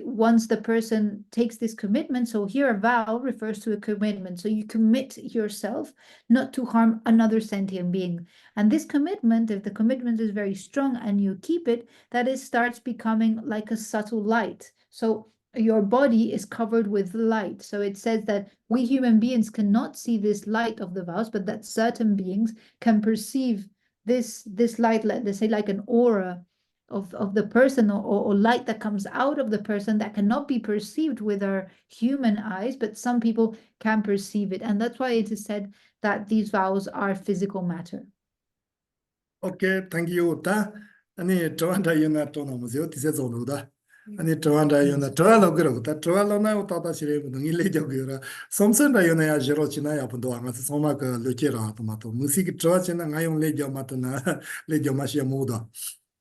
once the person takes this commitment, so here a vow refers to a commitment, so you commit yourself not to harm another sentient being, and this commitment, if the commitment is very strong and you keep it, that it starts becoming like a subtle light. So your body is covered with light. So it says that we human beings cannot see this light of the vows, but that certain beings can perceive this light, let's say like an aura of the person, or light that comes out of the person that cannot be perceived with our human eyes, but some people can perceive it. And that's why it is said that these vows are physical matter. Okay, thank you. 아니 저한테 연락 또 넘어서 뒤에走路的. 아니 저한테 연락 저하고 그러고 저하고 나고 따다시래 무슨 일이죠고요. 섬선다 연애야 저러 지나야 분도 안 가서 소마가 르케라 도마토 무식 저하지나 가용 레죠 마트나 레죠 마시야 모다.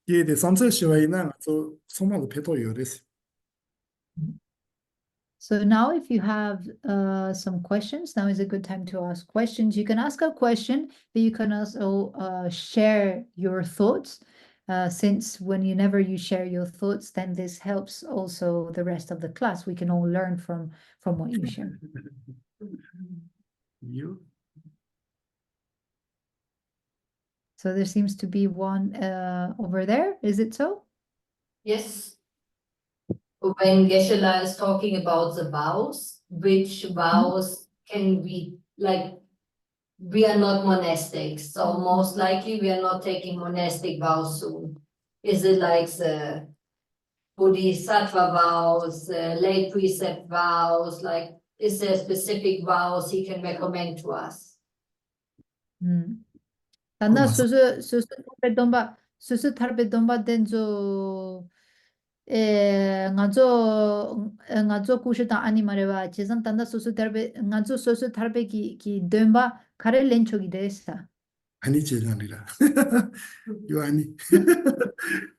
이게 섬선 시와이나 저 소마가 배도 요레스. So now if you have some questions, now is a good time to ask questions. You can ask a question, but you can also share your thoughts, since whenever you share your thoughts, then this helps also the rest of the class. We can all learn from what you share. You? So there seems to be one over there. Is it so? Yes. When Geshela is talking about the vows, which vows can we, like, we are not monastics, so most likely we are not taking monastic vows soon. Is it like the Bodhisattva vows, lay precept vows, like, is there specific vows he can recommend to us? Tanda susu tarpe domba denzo ngazo kushe ta ani mareba chezan tanda susu tarpe ngazo susu tarpe ki domba kare lencho gi desa. 아니 제자니라. 요 아니.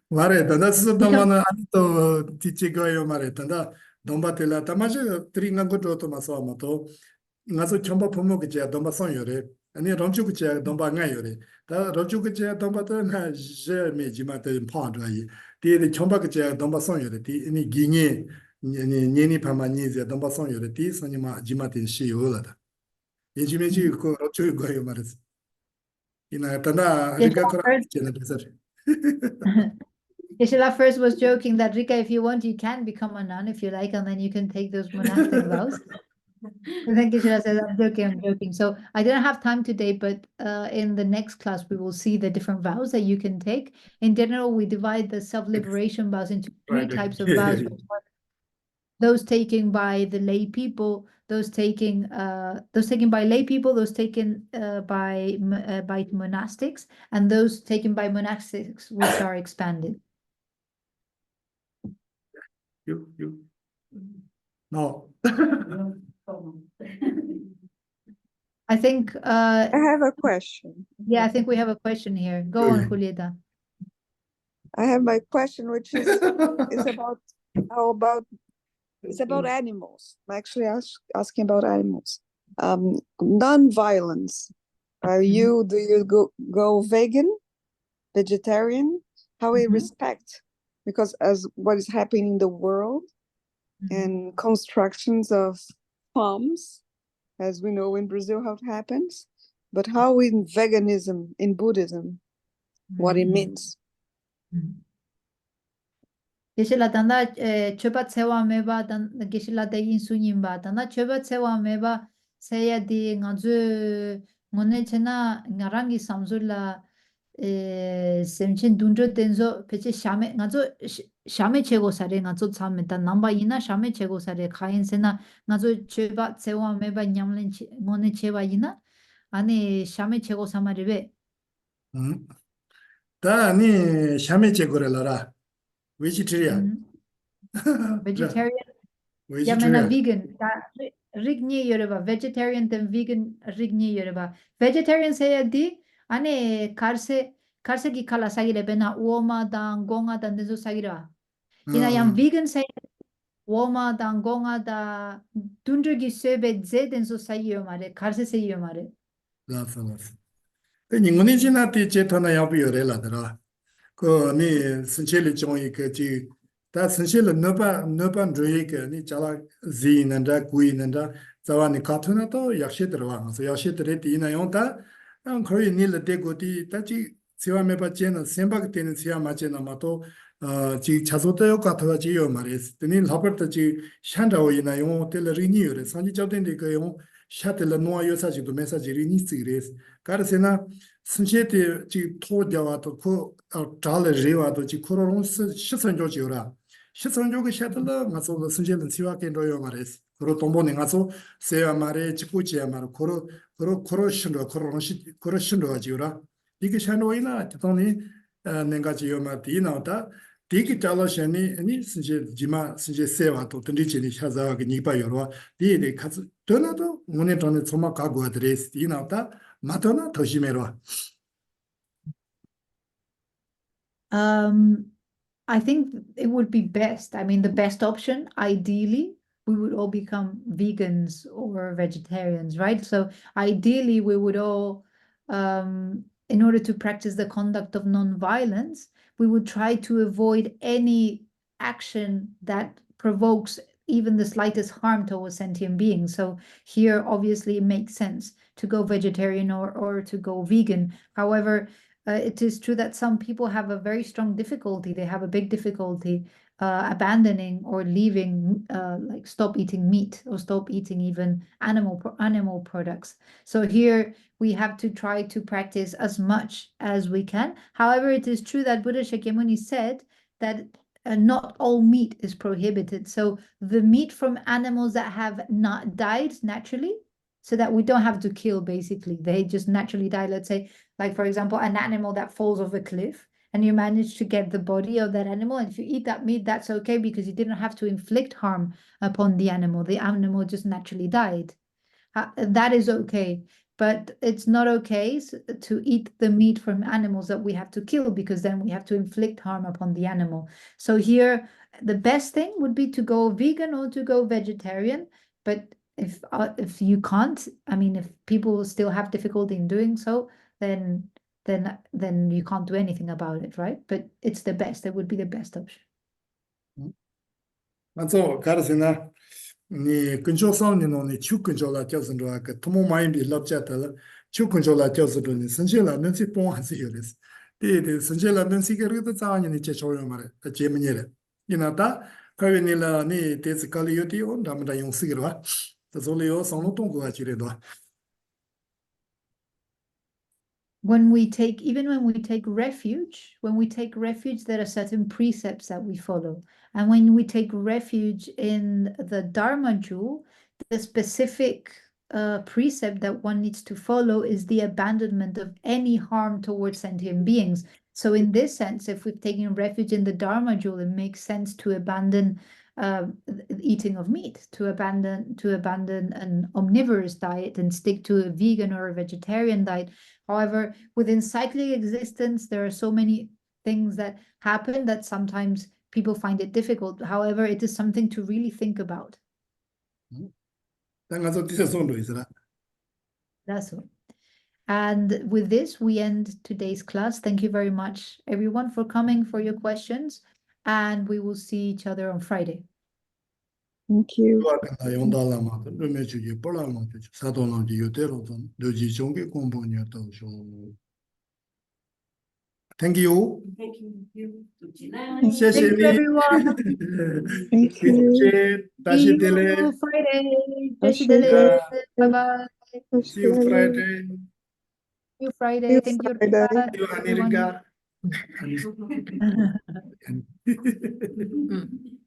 말해 단다 수도만은 아니 또 뒤치고요 말해 단다 dombatela tamaje tringa goto to maso mato ngaso chomba pomo ke domba son yore ani ronchu ke domba nga yore da ronchu ke domba to na je me jima te pond yi di chomba ke domba son yore di ni ginye ni pama ni je domba son yore di so ni ma jima te shi yola da ye jime ji ko ronchu go yo mares ina tanda ringa ko chena besar. Geshela first was joking that Rika, if you want, you can become a nun if you like, and then you can take those monastic vows. And then Geshela says, I'm joking. So I didn't have time today, but in the next class, we will see the different vows that you can take. In general, we divide the self-liberation vows into 3 types of vows. Those taken by the lay people, those taken by lay people, those taken by monastics, and those taken by monastics, which are expanded. You. No. I think I have a question. yeah, I think we have a question here. Go on, Julieta. I have my question, which is it's about animals. I'm actually asking about animals. Non-violence. Do you go vegan, vegetarian? How we respect? Because as what is happening in the world and constructions of farms, as we know in Brazil how it happens, but how in veganism, in Buddhism, what it means. Geshela tanda choba tsewa meba Geshela de insunin ba tanda choba tsewa meba seya di ngazu ngone chena ngarangi samzula semchen dunjo denzo peche shame ngazo shame chego sare ngazo tsame ta namba ina shame chego sare khain sena ngazo choba tsewa meba nyamlen ngone cheba ina 아니 shame chego samaribe 다 아니 샤메 제거래라라 vegetarian vegetarian Yamena vegetarian vegan. Rigni Yoruba. Vegetarian then vegan rigni Yoruba. Vegetarian say di ane karse ki kala sagire bena uoma dan gonga dan dezo sagira. Ina yang vegan say uoma dan gonga da dunjo gi sebe ze denzo sayo mare karse sayo mare. that's 닝문이 지나티 제타나 야비요래라더라 그 선체리 종이 그지 다 선체를 너반 조이게 니 자라 지는다 구이는다 자와니 카투나도 약시 들어와 그래서 약시들이 디나용다 거의 닐을 대고디 다지 지와메 받지는 생각 되는 지와 맞지나 마도 지 자소대요 같아가 지요 말이스 드니 라버트 지 샨다오이나 용 텔리니요레 산지 잡된데 그용 샤텔라 노아 요사지도 메시지 리니스그레스 가르세나 선체티 지 토디와도 그 잘을 리와도 지 코로론스 시선조지요라 시선조가 샤텔라 가서 선체는 지와게 로요 말이스 그로 동보네 가서 세야 말에 지고지야 말 코로신도 코로신도 가지요라 이게 샤노이나 또니 내가 지요마 디나다 디기 잘라셔니 아니 신제 지마 신제 세와도 던지지니 샤자가 니바요로 디에 가서 떠나도 문에 돈에 소마 가고 아드레스 디나다 마토나 도시메로 I think it would be best. I mean, the best option, ideally, we would all become vegans or vegetarians, right? So ideally, we would all, in order to practice the conduct of non-violence, we would try to avoid any action that provokes even the slightest harm towards sentient beings. So here, obviously, it makes sense to go vegetarian or to go vegan. However, it is true that some people have a very strong difficulty. They have a big difficulty abandoning or leaving, like stop eating meat or stop eating even animal products. So here we have to try to practice as much as we can. However, it is true that Buddha Shakyamuni said that not all meat is prohibited. So the meat from animals that have not died naturally, so that we don't have to kill, basically. They just naturally die. Let's say, like, for example, an animal that falls off a cliff and you manage to get the body of that animal. And if you eat that meat, that's okay because you didn't have to inflict harm upon the animal. The animal just naturally died. That is okay. But it's not okay to eat the meat from animals that we have to kill because then we have to inflict harm upon the animal. So here, the best thing would be to go vegan or to go vegetarian. But if you can't, I mean, if people still have difficulty in doing so, then you can't do anything about it, right? But it's the best. It would be the best option. 맞아 가르세나 니 근조 싸우는 니 축근조라 껴선도가 그 토모 마인비 럽자들 축근조라 껴서도니 선실라 면시 뽕하세요레스 데데 선실라 면시게 그래도 자원이 제 조용 말에 제문이래 이나다 가위니라 니 데스 칼리오티 온 담다 용시기로 저솔이요 성노 동고가 지래도 When we take refuge, there are certain precepts that we follow. And when we take refuge in the Dharma jewel, the specific precept that one needs to follow is the abandonment of any harm towards sentient beings. So in this sense, if we've taken refuge in the Dharma jewel, it makes sense to abandon eating of meat, to abandon an omnivorous diet and stick to a vegan or a vegetarian diet. However, within cyclic existence, there are so many things that happen that sometimes people find it difficult. However, it is something to really think about. That's all. And with this, we end today's class. Thank you very much, everyone, for coming, for your questions. And we will see each other on Friday. Thank you. Thank you. Thank you.谢谢 Thank you, 你。 everyone. Thank you. 이제 See 다시 you 들래. Friday. 다시 Bye 들래. bye. See you Friday. See you Friday. Thank you, Friday. everyone. See you America. Mm.